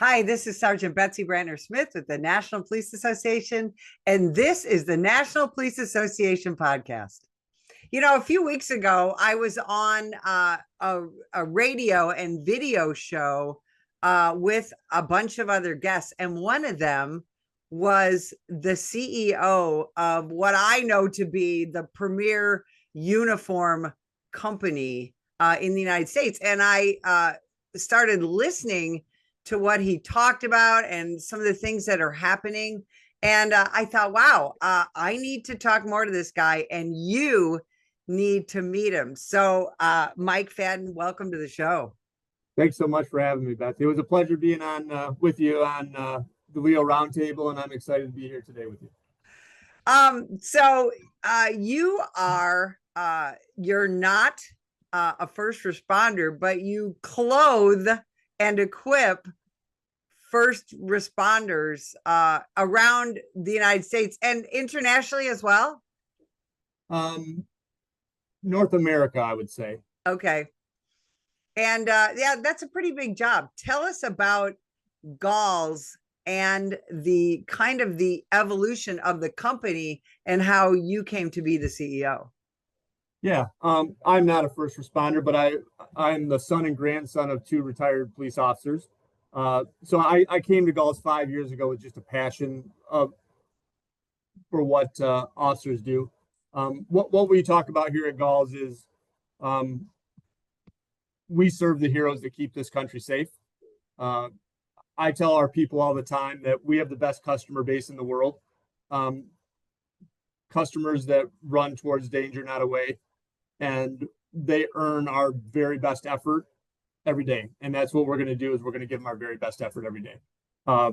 Hi, this is Sergeant Betsy Brantner Smith with the National Police Association, and this is the National Police Association podcast. You know, a few weeks ago, I was on a radio and video show with a bunch of other guests, and one of them was the CEO of what I know to be the premier uniform company in the United States. And I started listening to what he talked about and some of the things that are happening. And I thought, wow, I need to talk more to this guy, and you need to meet him. So, Mike Fadden, welcome to the show. Thanks so much for having me, Beth. It was a pleasure being on with you on the Leo Roundtable, and I'm excited to be here today with you. You are you're not a first responder, but you clothe and equip first responders around the United States and internationally as well? North America, I would say. Okay. And yeah, that's a pretty big job. Tell us about Gauls and the kind of the evolution of the company and how you came to be the CEO. Yeah, I'm not a first responder, but I'm the son and grandson of two retired police officers. So I came to Gauls 5 years ago with just a passion for what officers do. What we talk about here at Gauls is we serve the heroes that keep this country safe. I tell our people all the time that we have the best customer base in the world. Customers that run towards danger, not away. And they earn our very best effort every day. And that's what we're going to do, is we're going to give them our very best effort every day.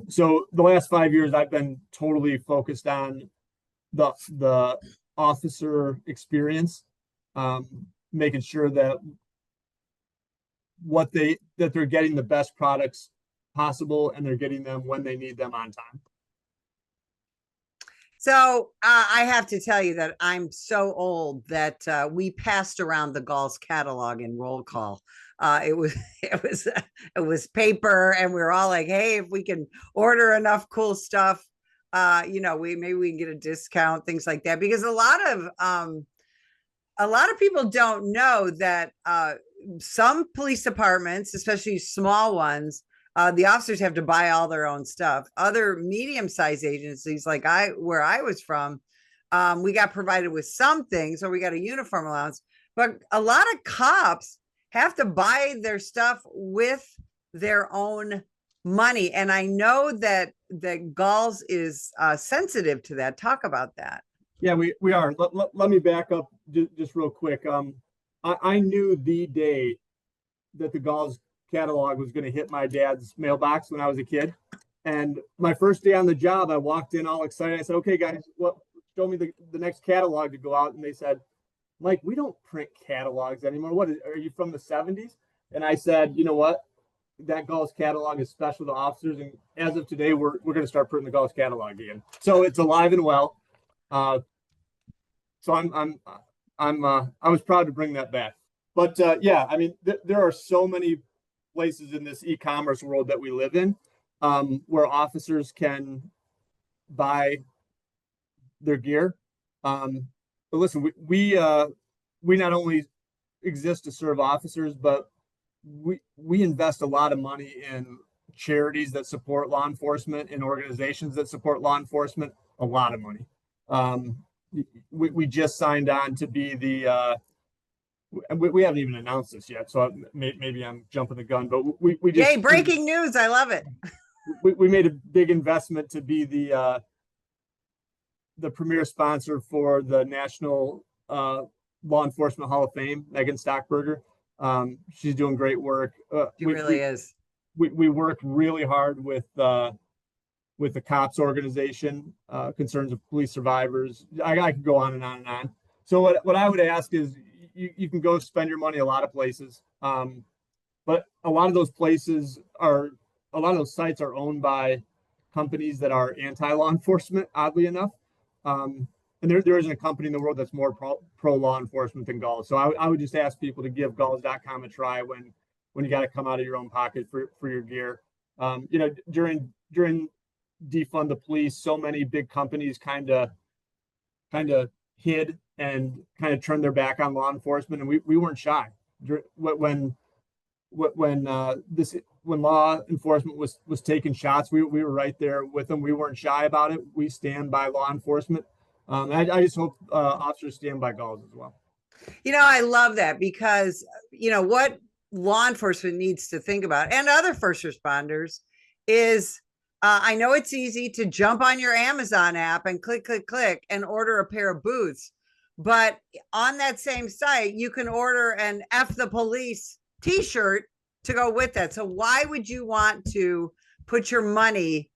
So the last 5 years, I've been totally focused on the officer experience, making sure that they're getting the best products possible, and they're getting them when they need them on time. So I have to tell you that I'm so old that we passed around the Gauls catalog in roll call. It was paper, and we were all like, "Hey, if we can order enough cool stuff, maybe we can get a discount, things like that." Because a lot of people don't know that some police departments, especially small ones, the officers have to buy all their own stuff. Other medium-sized agencies, like where I was from, we got provided with some things, or we got a uniform allowance. But a lot of cops have to buy their stuff with their own money, and I know that Gauls is sensitive to that. Talk about that. Yeah, we are. Let me back up just real quick. I knew the day that the Gauls catalog was going to hit my dad's mailbox when I was a kid. And my first day on the job, I walked in all excited. I said, "Okay, guys, show me the next catalog to go out." And they said, "Mike, we don't print catalogs anymore. Are you from the 70s? And I said, "You know what? That Gauls catalog is special to officers. And as of today, we're going to start printing the Gauls catalog again." So it's alive and well. So I was proud to bring that back. But yeah, I mean, there are so many places in this e-commerce world that we live in, where officers can buy their gear. But listen, we not only exist to serve officers, but we invest a lot of money in charities that support law enforcement and organizations that support law enforcement. A lot of money. We just signed on to be we haven't even announced this yet, so maybe I'm jumping the gun, but we just— Yay, breaking news. I love it. We made a big investment to be the premier sponsor for the National Law Enforcement Hall of Fame, Megan Stockberger. She's doing great work. She really is. We work really hard with the COPS organization, Concerns of Police Survivors. I could go on and on and on. So what I would ask is, you can go spend your money a lot of places, but a lot of those sites are owned by companies that are anti-law enforcement, oddly enough. And there isn't a company in the world that's more pro law enforcement than Gauls. So I would just ask people to give Gauls.com a try when you got to come out of your own pocket for your gear. During defund the police, so many big companies kind of hid and kind of turned their back on law enforcement, and we weren't shy when law enforcement was taking shots. We were right there with them. We weren't shy about it. We stand by law enforcement. I just hope officers stand by Gauls as well. I love that, because what law enforcement needs to think about, and other first responders, is I know it's easy to jump on your Amazon app and click and order a pair of boots, but on that same site you can order an F the police t-shirt to go with that. So why would you want to put your money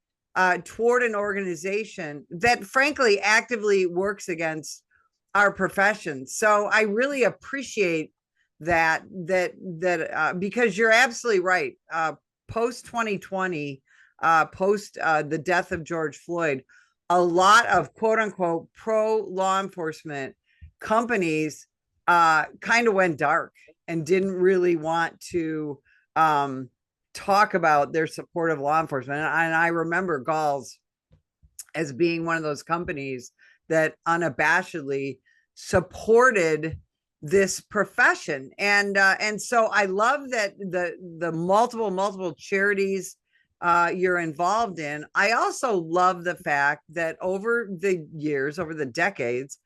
toward an organization that frankly actively works against our profession? So I really appreciate that because you're absolutely right. Post 2020, post the death of George Floyd, a lot of quote unquote pro law enforcement companies kind of went dark and didn't really want to talk about their support of law enforcement. And I remember Gauls as being one of those companies that unabashedly supported this profession. And so I love that the multiple charities you're involved in. I also love the fact that over the years, over the decades,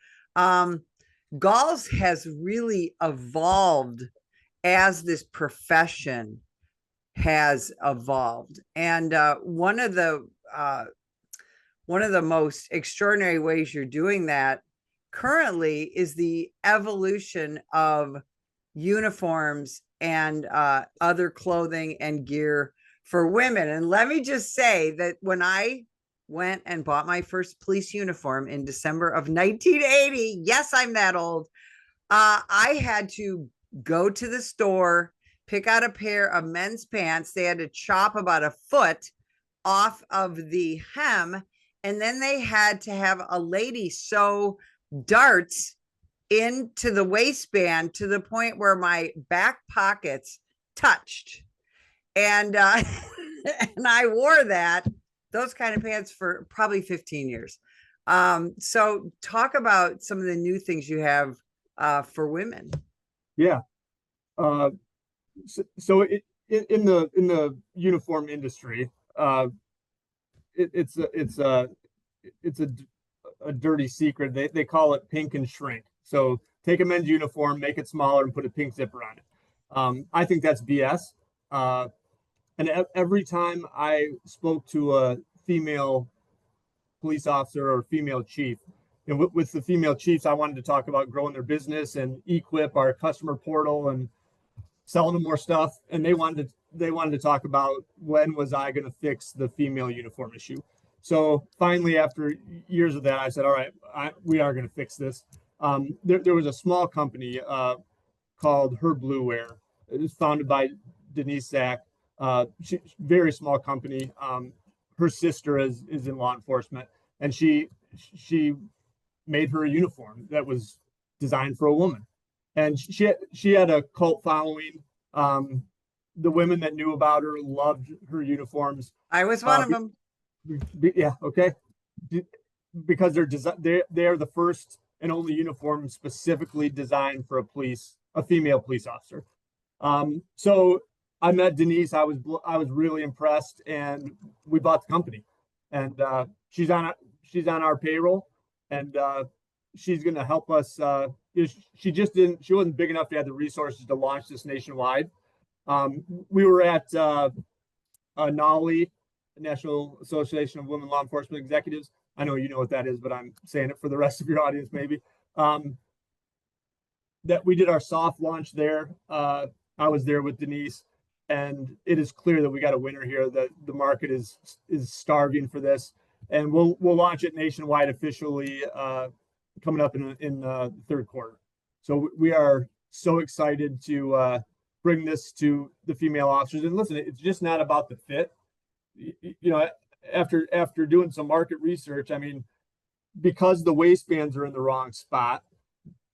Gauls has really evolved as this profession has evolved. And one of the most extraordinary ways you're doing that currently is the evolution of uniforms and other clothing and gear for women. And let me just say that when I went and bought my first police uniform in December of 1980, yes, I'm that old, I had to go to the store, pick out a pair of men's pants. They had to chop about a foot off of the hem, and then they had to have a lady sew darts into the waistband to the point where my back pockets touched. And and I wore those kind of pants for probably 15 years. So talk about some of the new things you have for women. Yeah. So in the uniform industry, it's a dirty secret. They call it pink and shrink. So take a men's uniform, make it smaller, and put a pink zipper on it. I think that's BS. And every time I spoke to a female police officer or female chief, and with the female chiefs, I wanted to talk about growing their business and equip our customer portal and selling them more stuff. And they wanted to talk about when was I going to fix the female uniform issue. So finally, after years of that, I said, all right, we are going to fix this. There was a small company called Her Blue Wear. It was founded by Denise Zach. Very small company. Her sister is in law enforcement, and she made her a uniform that was designed for a woman, and she had a cult following. The women that knew about her loved her uniforms. I was one of them. Yeah, okay. Because they're the first and only uniform specifically designed for a female police officer. So I met Denise. I was really impressed, and we bought the company. And she's on our payroll, and she's going to help us. She wasn't big enough to have the resources to launch this nationwide. We were at NAWLE, National Association of Women Law Enforcement Executives. I know you know what that is, but I'm saying it for the rest of your audience, maybe. That we did our soft launch there. I was there with Denise, and it is clear that we got a winner here. That the market is starving for this, and we'll launch it nationwide officially coming up in the third quarter. So we are so excited to bring this to the female officers. And listen, it's just not about the fit. After doing some market research, I mean, because the waistbands are in the wrong spot,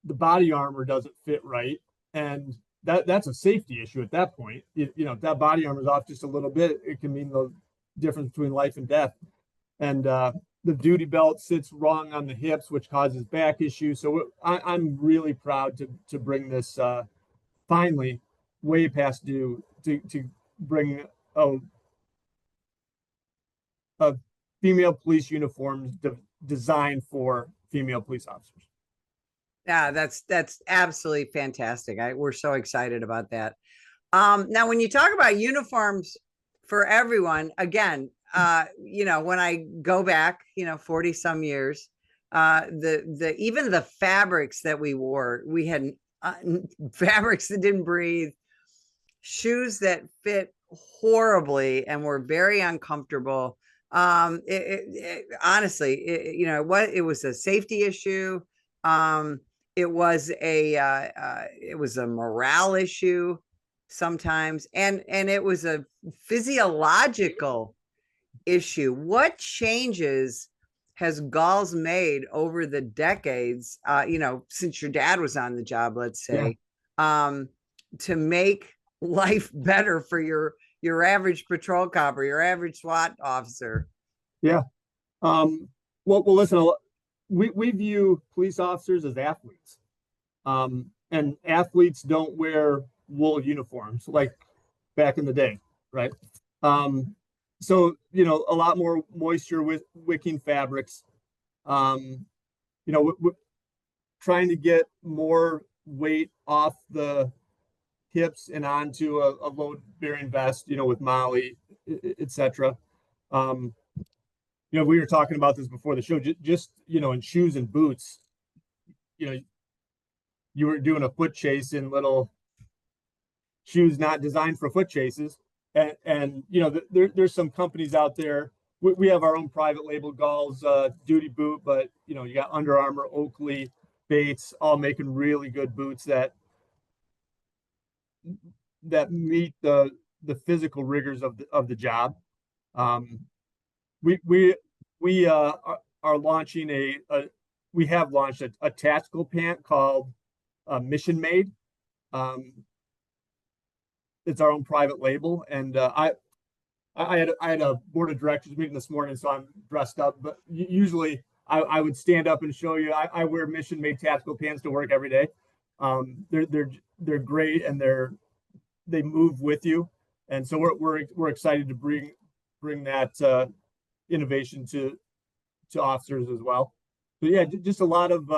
the body armor doesn't fit right, and that's a safety issue at that point. If that body armor is off just a little bit, it can mean the difference between life and death. And the duty belt sits wrong on the hips, which causes back issues. So I'm really proud to bring this finally way past due to bring a female police uniforms designed for female police officers. Yeah, that's absolutely fantastic. We're so excited about that. Now, when you talk about uniforms for everyone, again, when I go back, 40 some years, even the fabrics that we wore, we had fabrics that didn't breathe, shoes that fit horribly and were very uncomfortable. Honestly, it was a safety issue. It was a morale issue sometimes, and it was a physiological issue. What changes has Gauls made over the decades, since your dad was on the job, let's say, to make life better for your average patrol cop or your average SWAT officer? Yeah. Well, listen, we view police officers as athletes. And athletes don't wear wool uniforms like back in the day, right? So, a lot more moisture with wicking fabrics. Trying to get more weight off the hips and onto a load bearing vest, with Molly, etc. We were talking about this before the show, just in shoes and boots, you were doing a foot chase in little shoes not designed for foot chases. And there's some companies out there. We have our own private label Gauls duty boot, but you got Under Armour, Oakley, Bates, all making really good boots that meet the physical rigors of the job. We are launching we have launched a tactical pant called Mission Made. It's our own private label, and I had a board of directors meeting this morning, so I'm dressed up. But usually I would stand up and show you. I wear Mission Made tactical pants to work every day. They're great, and they move with you, and so we're excited to bring that innovation to officers as well. So yeah, just a lot of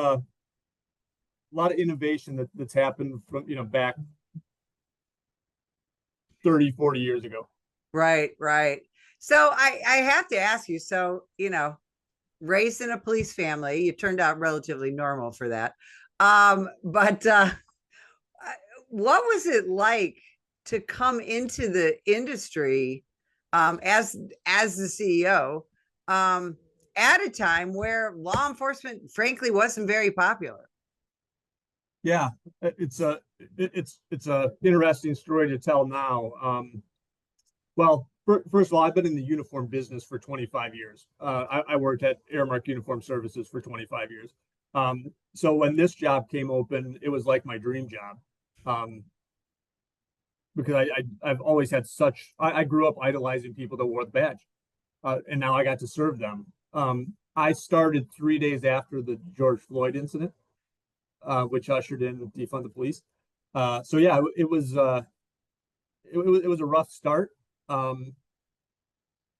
innovation that's happened from back 30, 40 years ago. Right. So I have to ask you, so, raised in a police family, you turned out relatively normal for that. But what was it like to come into the industry as the CEO at a time where law enforcement, frankly, wasn't very popular? Yeah, it's a interesting story to tell now. Well, first of all, I've been in the uniform business for 25 years. I worked at Airmark Uniform Services for 25 years. So when this job came open, it was like my dream job. Because I've always had I grew up idolizing people that wore the badge. And now I got to serve them. I started 3 days after the George Floyd incident, which ushered in defund the police. So yeah, it was a rough start. And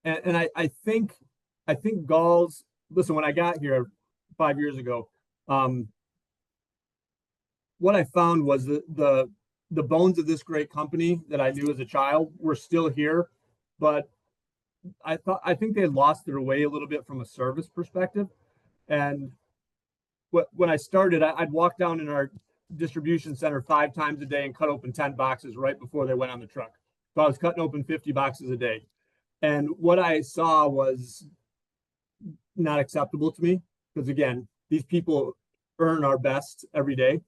I think Gauls, listen, when I got here 5 years ago, what I found was the bones of this great company that I knew as a child were still here, but I think they had lost their way a little bit from a service perspective. And when I started, I'd walk down in our distribution center 5 times a day and cut open 10 boxes right before they went on the truck. So I was cutting open 50 boxes a day. And what I saw was not acceptable to me, because again, these people earn our best every day,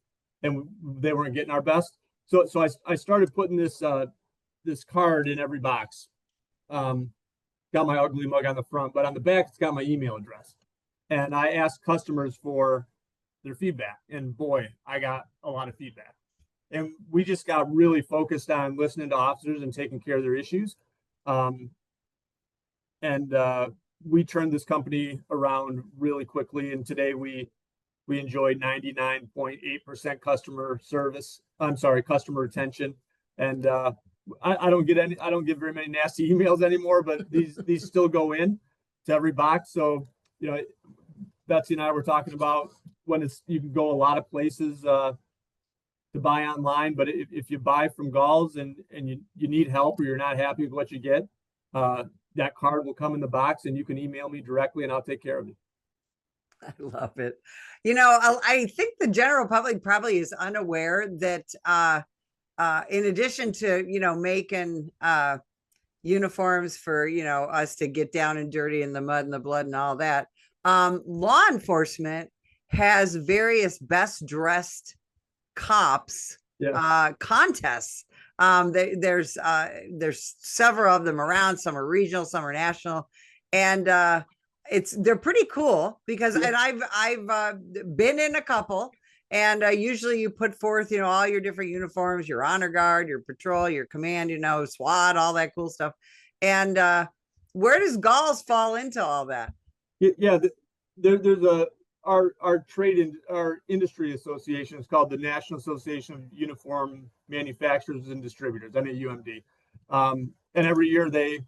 and they weren't getting our best. So I started putting this card in every box. Got my ugly mug on the front, but on the back, it's got my email address. And I asked customers for their feedback. And boy, I got a lot of feedback. And we just got really focused on listening to officers and taking care of their issues. Um, and we turned this company around really quickly. And today we enjoy 99.8% customer service. I'm sorry, customer retention. And I don't get very many nasty emails anymore, but these still go in to every box. So, you know, Betsy and I were talking about when you can go a lot of places to buy online, but if you buy from Gauls and you need help or you're not happy with what you get, that card will come in the box and you can email me directly and I'll take care of it. I love it. You know, I think the general public probably is unaware that in addition to, you know, making uniforms for, you know, us to get down and dirty in the mud and the blood and all that, law enforcement has various best dressed cops contests. There's several of them around. Some are regional, some are national, and they're pretty cool because and I've been in a couple, and usually you put forth, you know, all your different uniforms, your honor guard, your patrol, your command, you know, SWAT, all that cool stuff. And where does Gauls fall into all that? Yeah, there's our our industry association is called the National Association of Uniform Manufacturers and Distributors, NAUMD. And every year they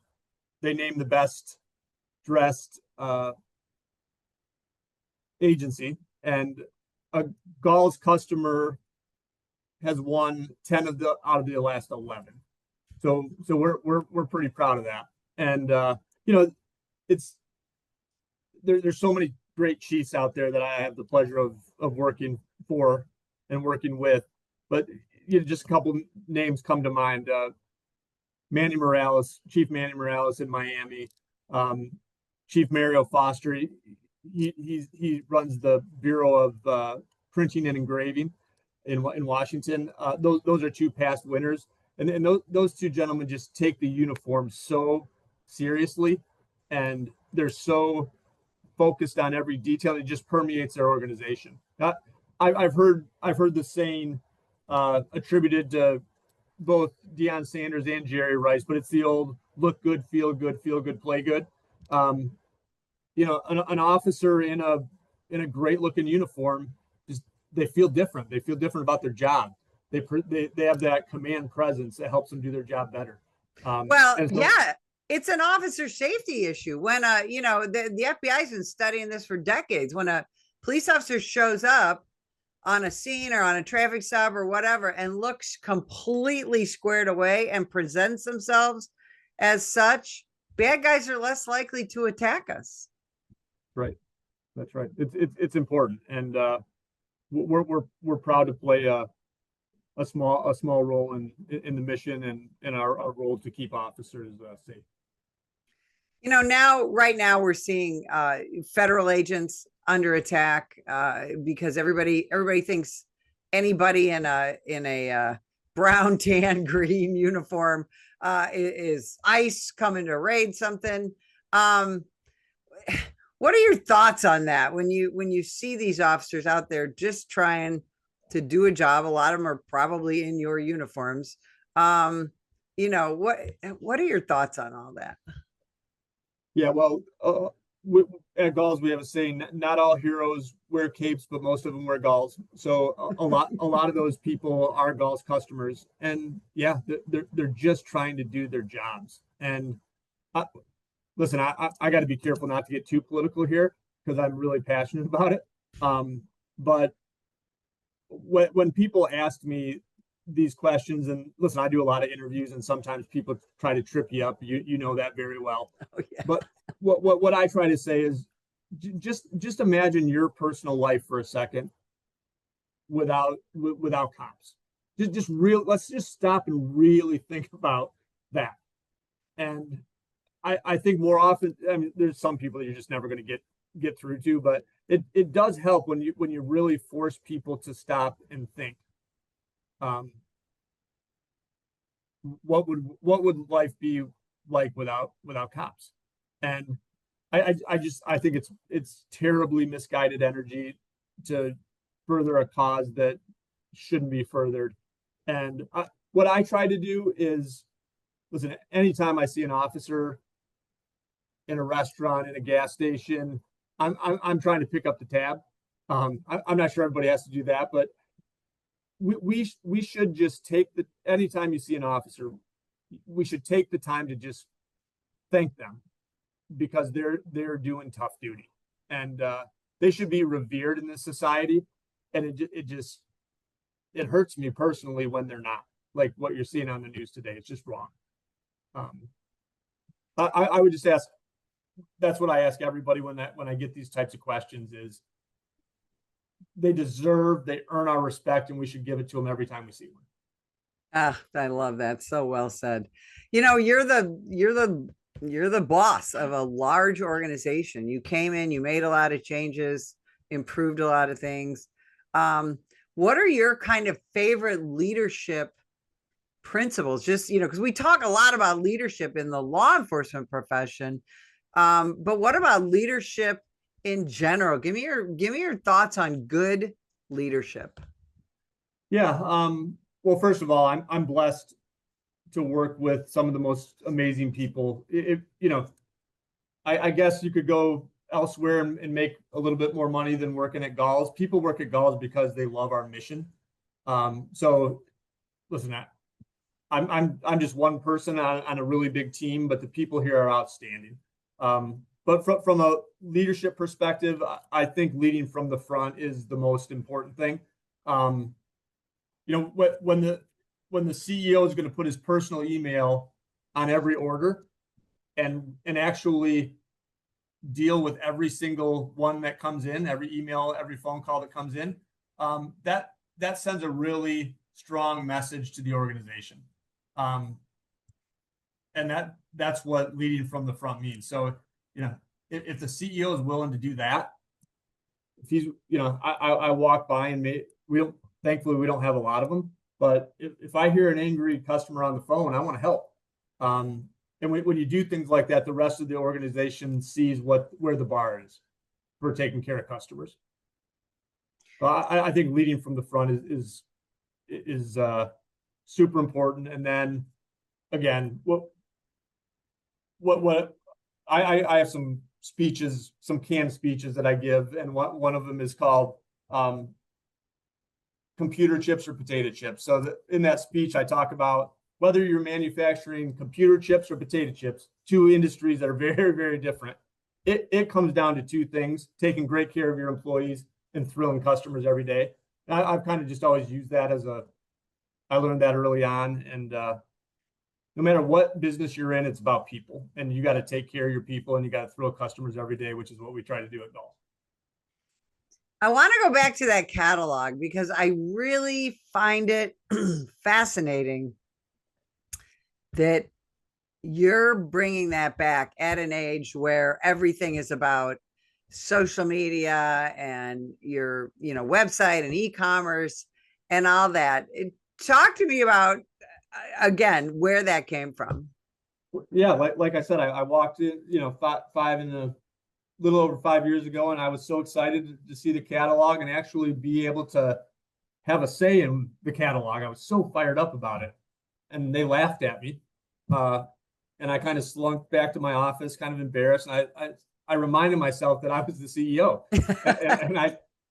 name the best dressed agency, and a Gauls customer has won 10 out of the last 11. So we're pretty proud of that. And you know, it's there's so many great chiefs out there that I have the pleasure of working for and working with. But you know, just a couple names come to mind. Manny Morales, Chief Manny Morales in Miami, Chief Mario Foster. He runs the Bureau of Printing and Engraving in Washington. Those are two past winners, and those two gentlemen just take the uniform so seriously, and they're so focused on every detail. It just permeates their organization. I've heard the saying attributed to both Deion Sanders and Jerry Rice, but it's the old look good, feel good, play good. You know, an officer in a great looking uniform, just they feel different. They feel different about their job. They have that command presence that helps them do their job better. Yeah, it's an officer safety issue. When you know, the FBI's been studying this for decades. When a police officer shows up on a scene or on a traffic stop or whatever and looks completely squared away and presents themselves as such, bad guys are less likely to attack us. Right. That's right. It's important, and we're proud to play a small role in the mission and in our role to keep officers safe. You know, right now we're seeing federal agents under attack because everybody thinks anybody in a brown, tan, green uniform is ICE coming to raid something. What are your thoughts on that when you see these officers out there just trying to do a job? A lot of them are probably in your uniforms. You know, what are your thoughts on all that? Yeah, well, at Gauls we have a saying: not all heroes wear capes, but most of them wear Gauls. So a lot of those people are Gauls customers, and yeah, they're just trying to do their jobs. And listen, I got to be careful not to get too political here because I'm really passionate about it. But when people ask me these questions, and listen, I do a lot of interviews, and sometimes people try to trip you up. You know that very well. Oh, yeah. But what I try to say is just imagine your personal life for a second without cops. Let's just stop and really think about that. And I think more often, I mean, there's some people that you're just never going to get through to, but it does help when you really force people to stop and think. What would life be like without cops? And I think it's terribly misguided energy to further a cause that shouldn't be furthered. And what I try to do is, listen, anytime I see an officer in a restaurant, in a gas station, I'm trying to pick up the tab. I'm not sure everybody has to do that, but we should just take the, anytime you see an officer, we should take the time to just thank them, because they're doing tough duty, and they should be revered in this society. And it hurts me personally when they're not, like what you're seeing on the news today. It's just wrong. I would just ask, that's what I ask everybody when I get these types of questions is, they earn our respect, and we should give it to them every time we see one. Ah, I love that. So well said. You know, you're the boss of a large organization. You came in, you made a lot of changes, improved a lot of things. What are your kind of favorite leadership principles? Just, you know, because we talk a lot about leadership in the law enforcement profession. But what about leadership in general? Give me your thoughts on good leadership. Yeah. Well, first of all, I'm blessed to work with some of the most amazing people. You know, I guess you could go elsewhere and make a little bit more money than working at Gauls. People work at Gauls because they love our mission. So listen, I'm just one person on a really big team, but the people here are outstanding. But from a leadership perspective, I think leading from the front is the most important thing. You know, when the CEO is going to put his personal email on every order and actually deal with every single one that comes in, every email, every phone call that comes in, that sends a really strong message to the organization. And that's what leading from the front means. So, you know, if the CEO is willing to do that, if he's, you know, I walk by and thankfully we don't have a lot of them, but if I hear an angry customer on the phone, I want to help. And when you do things like that, the rest of the organization sees where the bar is for taking care of customers. So I think leading from the front is super important. And then again, what I have some speeches, some canned speeches that I give, and one of them is called computer chips or potato chips. So in that speech, I talk about whether you're manufacturing computer chips or potato chips, two industries that are very, very different. It comes down to two things: taking great care of your employees and thrilling customers every day. And I've kind of just always used that I learned that early on. And no matter what business you're in, it's about people, and you got to take care of your people, and you got to thrill customers every day, which is what we try to do at Gauls. I want to go back to that catalog because I really find it fascinating that you're bringing that back at an age where everything is about social media and your, you know, website and e-commerce and all that. Talk to me about, again, where that came from. Yeah, like I said, I walked in, you know, a little over 5 years ago, and I was so excited to see the catalog and actually be able to have a say in the catalog. I was so fired up about it, and they laughed at me. And I kind of slunk back to my office, kind of embarrassed. And I reminded myself that I was the CEO,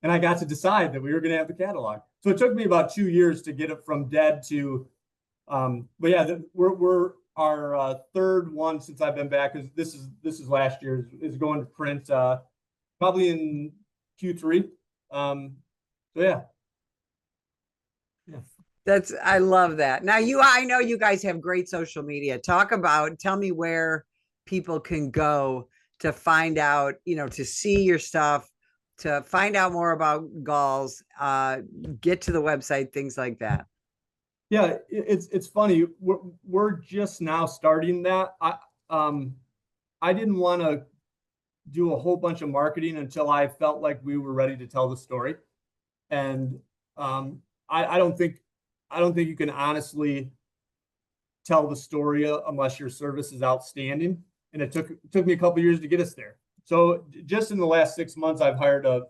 and I got to decide that we were going to have the catalog. So it took me about 2 years to get it from dead to, but yeah, we're our third one since I've been back. This is last year, is going to print probably in Q3. So yeah. I love that. Now I know you guys have great social media. Tell me where people can go to find out, you know, to see your stuff, to find out more about Gauls, get to the website, things like that. Yeah, it's funny. We're just now starting that. I didn't want to do a whole bunch of marketing until I felt like we were ready to tell the story. And I don't think you can honestly tell the story unless your service is outstanding. And it took me a couple of years to get us there. So just in the last 6 months, I've hired a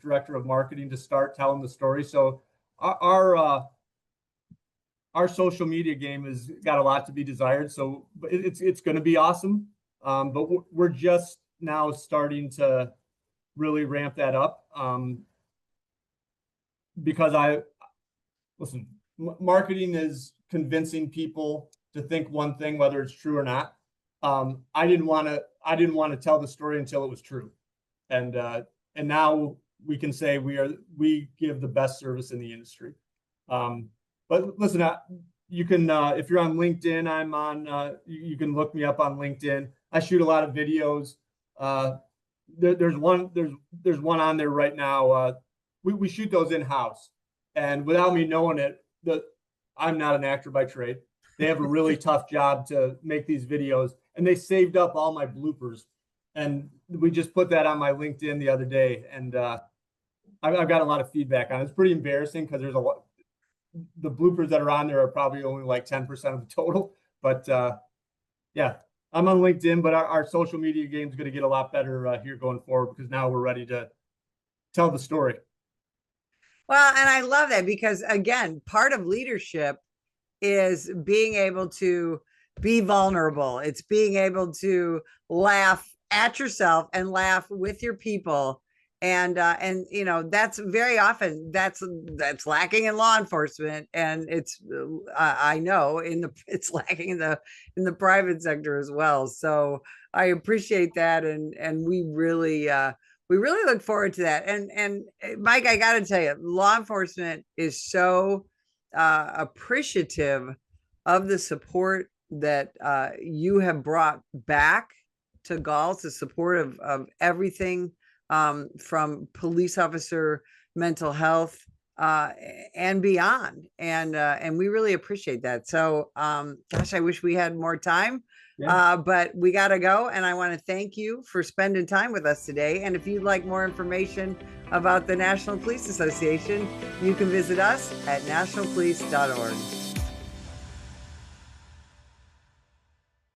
director of marketing to start telling the story. So our our social media game has got a lot to be desired. So it's going to be awesome. But we're just now starting to really ramp that up. Because listen, marketing is convincing people to think one thing, whether it's true or not. I didn't want to tell the story until it was true. And now we can say we give the best service in the industry. But listen, you can, if you're on LinkedIn, I'm on, you can look me up on LinkedIn. I shoot a lot of videos. There's one on there right now. We shoot those in-house, and without me knowing it, I'm not an actor by trade. They have a really tough job to make these videos, and they saved up all my bloopers. And we just put that on my LinkedIn the other day, and I've got a lot of feedback on it. It's pretty embarrassing because there's a lot. The bloopers that are on there are probably only like 10% of the total. But yeah, I'm on LinkedIn, but our social media game is going to get a lot better here going forward, because now we're ready to tell the story. Well, and I love that, because again, part of leadership is being able to be vulnerable. It's being able to laugh at yourself and laugh with your people. And you know, that's very often that's lacking in law enforcement, and it's I know it's lacking in the private sector as well. So I appreciate that, and we really look forward to that. And Mike, I got to tell you, law enforcement is so appreciative of the support that you have brought back to Gauls, the support of everything. From police officer mental health and beyond, and we really appreciate that. So gosh, I wish we had more time. Yeah. But we got to go, and I want to thank you for spending time with us today. And if you'd like more information about the National Police Association, you can visit us at nationalpolice.org.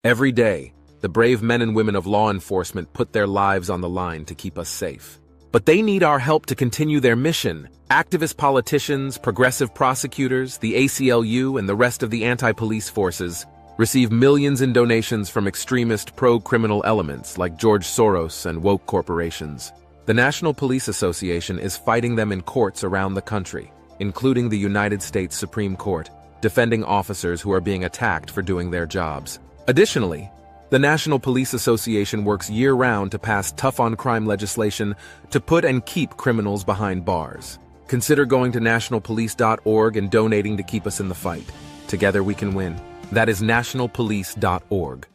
Every day, the brave men and women of law enforcement put their lives on the line to keep us safe. But they need our help to continue their mission. Activist politicians, progressive prosecutors, the ACLU, and the rest of the anti-police forces receive millions in donations from extremist pro-criminal elements like George Soros and woke corporations. The National Police Association is fighting them in courts around the country, including the United States Supreme Court, defending officers who are being attacked for doing their jobs. Additionally, the National Police Association works year-round to pass tough-on-crime legislation to put and keep criminals behind bars. Consider going to nationalpolice.org and donating to keep us in the fight. Together we can win. That is nationalpolice.org.